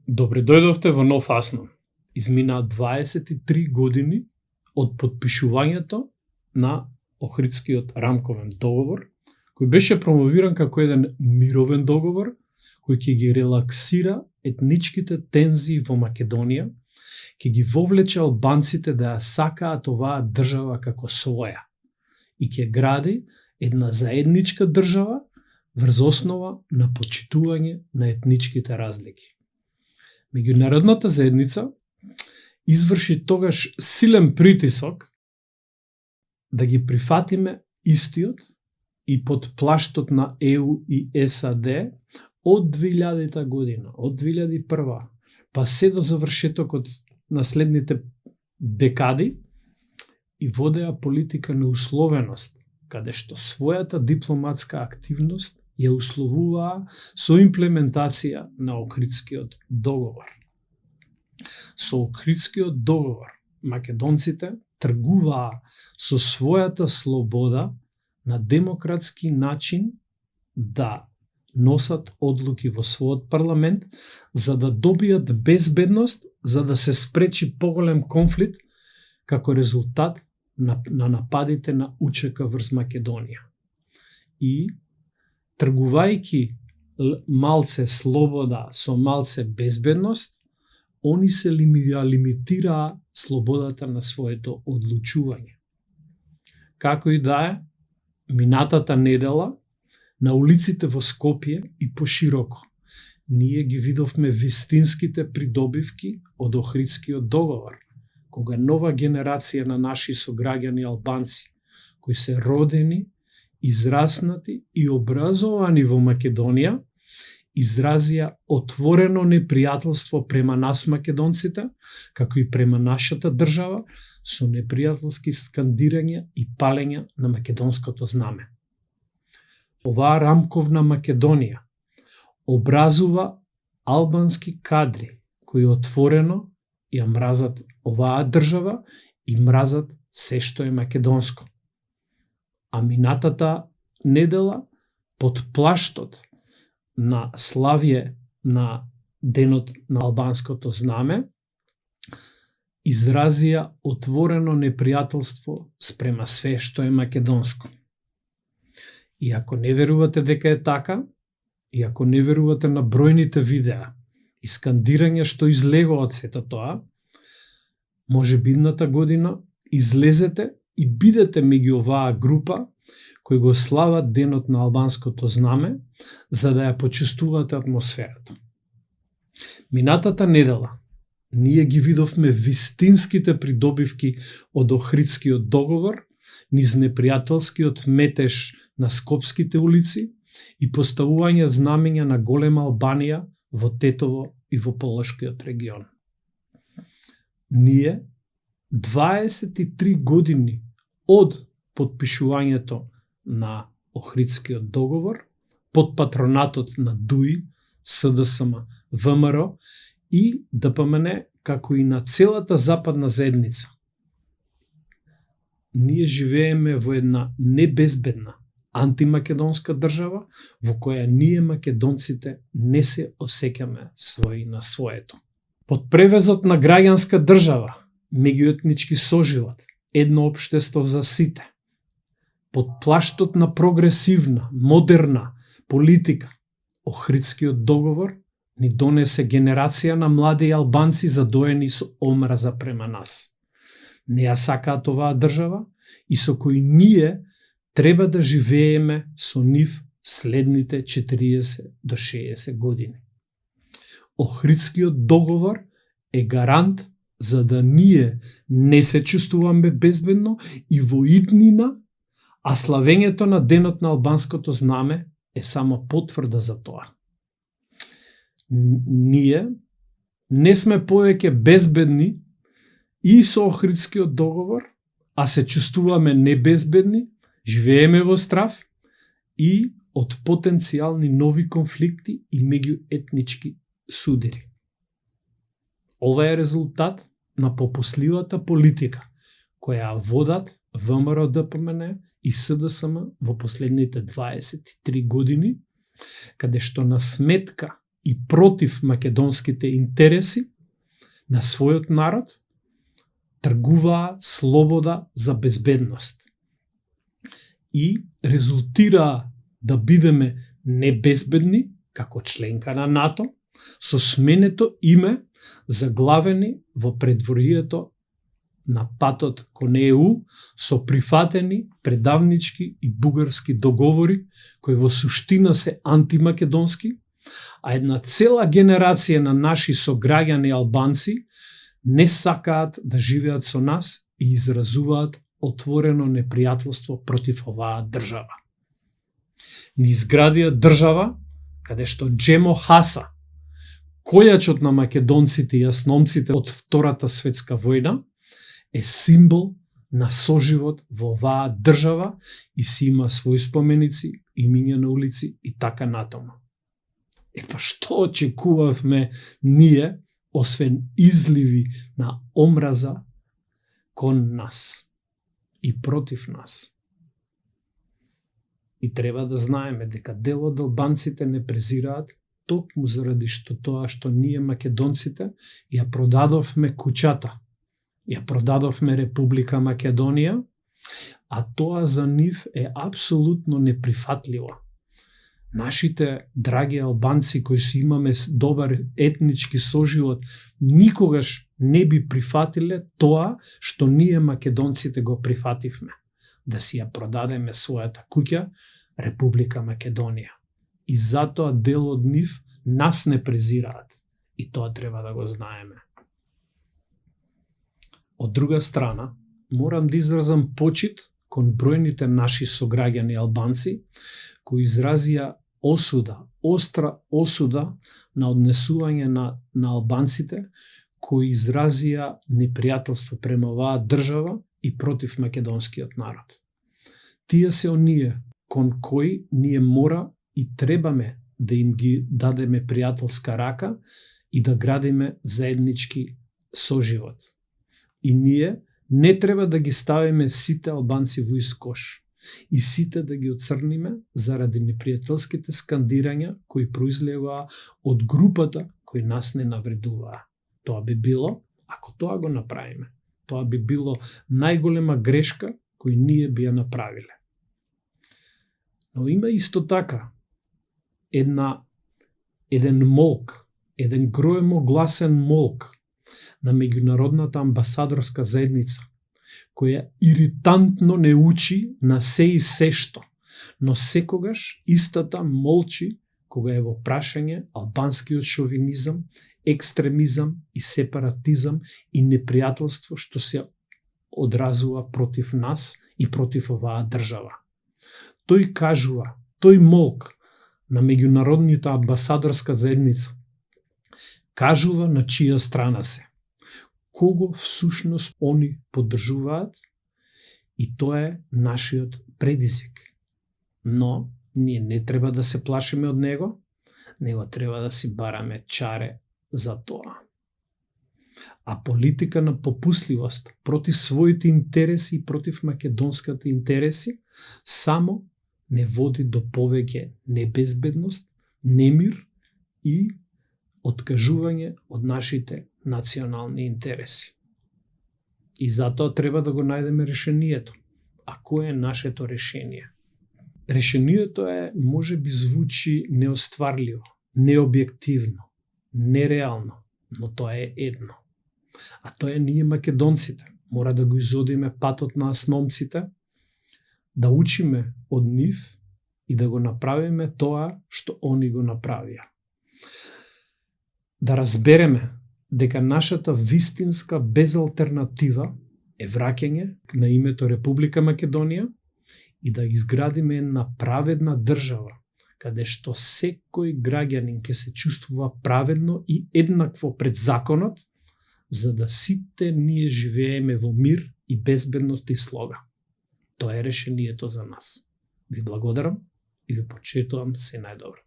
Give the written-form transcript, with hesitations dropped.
Добре дојдовте во нов Аснон. Изминаа 23 години од потпишувањето на Охридскиот рамковен договор, кој беше промовиран како еден мировен договор, кој ќе ги релаксира етничките тензии во Македонија, ќе ги вовлече албанците да ја сакаат оваа држава како своја и ќе гради една заедничка држава врз основа на почитување на етничките разлики. Меѓународната заедница изврши тогаш силен притисок да ги прифатиме истиот и под плаштот на ЕУ и САД од 2000 година, од 2001, па се до завршетокот на следните декади и водеа политика на условеност, каде што својата дипломатска активност ја условуваа со имплементација на Охридскиот договор. Со Охридскиот договор македонците тргуваа со својата слобода на демократски начин да носат одлуки во својот парламент за да добијат безбедност, за да се спречи поголем конфликт како резултат на нападите на УЧК врз Македонија. И тргувајќи малце слобода со малце безбедност, они се лимитираа слободата на своето одлучување. Како и да е, минатата недела на улиците во Скопје и пошироко ние ги видовме вистинските придобивки од Охридскиот договор, кога нова генерација на наши сограѓани албанци, кои се родени, израснати и образовани во Македонија, изразија отворено непријателство према нас македонците, како и према нашата држава, со непријателски скандирања и палења на македонското знаме. Оваа рамковна Македонија образува албански кадри кои отворено ја мразат оваа држава и мразат се што е македонско. А минатата недела под плаштот на славје на денот на албанското знаме изразија отворено непријателство спрема све што е македонско. И ако не верувате дека е така, и ако не верувате на бројните видеа и скандирања што излегува од сето тоа, може бидната година излезете и бидете меѓу оваа група кои го слават денот на албанското знаме, за да ја почувствувате атмосферата. Минатата недела ние ги видовме вистинските придобивки од Охридскиот договор низ непријателскиот метеж на скопските улици и поставување знамења на голема Албанија во Тетово и во Полошкиот регион. Ние 23 години од потпишувањето на Охридскиот договор под патронатот на ДУИ, СДСМ, ВМРО и ДПМН, како и на целата западна заедница. Ние живееме во една небезбедна антимакедонска држава во која ние македонците не се осеќаме свои на своето. Под превезот на граѓанска држава, меѓуетнички соживот, едно општество за сите, под плаштот на прогресивна, модерна политика, Охридскиот договор ни донесе генерација на млади албанци задоени со омраза према нас. Не ја сакаат оваа држава и со кои ние треба да живееме со нив следните 40 до 60 години. Охридскиот договор е гарант за да ние не се чувствуваме безбедно и во иднина, а славењето на денот на албанското знаме е само потврда за тоа. Ние не сме повеќе безбедни и со Охридскиот договор, а се чувствуваме небезбедни, живееме во страв и од потенцијални нови конфликти и меѓуетнички судири. Ова е резултат на попусливата политика која водат ВМРО ДПМН и СДСМ во последните 23 години, каде што на сметка и против македонските интереси на својот народ, тргуваа слобода за безбедност. И резултираа да бидеме небезбедни, како членка на НАТО, со сменето име заглавени во предворието на патот кон ЕУ со прифатени предавнички и бугарски договори кои во суштина се антимакедонски, а една цела генерација на наши сограѓани албанци не сакаат да живеат со нас и изразуваат отворено непријателство против оваа држава. Ни изградија држава каде што Джемо Хаса, колјачот на македонците и јасномците од Втората светска војна, е символ на соживот во оваа држава и си има своји споменици, имиња на улици и така натаму. Па што очекувавме ние, освен изливи на омраза кон нас и против нас? И треба да знаеме дека дел од албанците не презираат токму заради тоа што ние македонците ја продадовме куќата, ја продадовме Република Македонија, а тоа за нив е апсолутно неприфатливо. Нашите драги албанци кои си имаме добар етнички соживот никогаш не би прифатиле тоа што ние македонците го прифативме, да си ја продадеме својата куќа Република Македонија. И затоа дел од нив нас не презираат. И тоа треба да го знаеме. Од друга страна, морам да изразам почит кон бројните наши сограѓани албанци кои изразија осуда, остра осуда на однесување на албанците кои изразија непријателство према оваа држава и против македонскиот народ. Тие се оние кон кои ние мора и требаме да им ги дадеме пријателска рака и да градиме заеднички соживот. И ние не треба да ги ставиме сите албанци во ист кош и сите да ги оцрниме заради непријателските скандирања кои произлегоа од групата кои нас не навредуваа. Тоа би било, ако тоа го направиме, тоа би било најголема грешка кој ние би ја направиле. Но има исто така еден молк, еден гроемогласен молк на меѓународната амбасадорска заедница, која иритантно не учи на се и се што, но секогаш истата молчи кога е во прашање албанскиот шовинизам, екстремизам и сепаратизам и непријателство што се одразува против нас и против оваа држава. Тој кажува, тој молк на меѓународната амбасадорска заедница кажува на чија страна се, кого всушност они поддржуваат, и тоа е нашиот предизвик. Но ние не треба да се плашиме од него, него треба да си бараме чаре за тоа. А политика на попусливост против своите интереси и против македонските интереси само не води до повеќе небезбедност, немир и откажување од нашите национални интереси. И затоа треба да го најдеме решението. А кое е нашето решение? Решението е, може би звучи неостварливо, необјективно, нереално, но тоа е едно. А тоа е ние македонците. Мора да го изодиме патот на асномците, да учиме од нив и да го направиме тоа што они го направија. Да разбереме дека нашата вистинска безалтернатива е враќање на името Република Македонија и да изградиме една праведна држава, каде што секој граѓанин ќе се чувствува праведно и еднакво пред законот, за да сите ние живееме во мир и безбедност и слога. Тоа е решението за нас. Ви благодарам и ви почитувам се најдобро.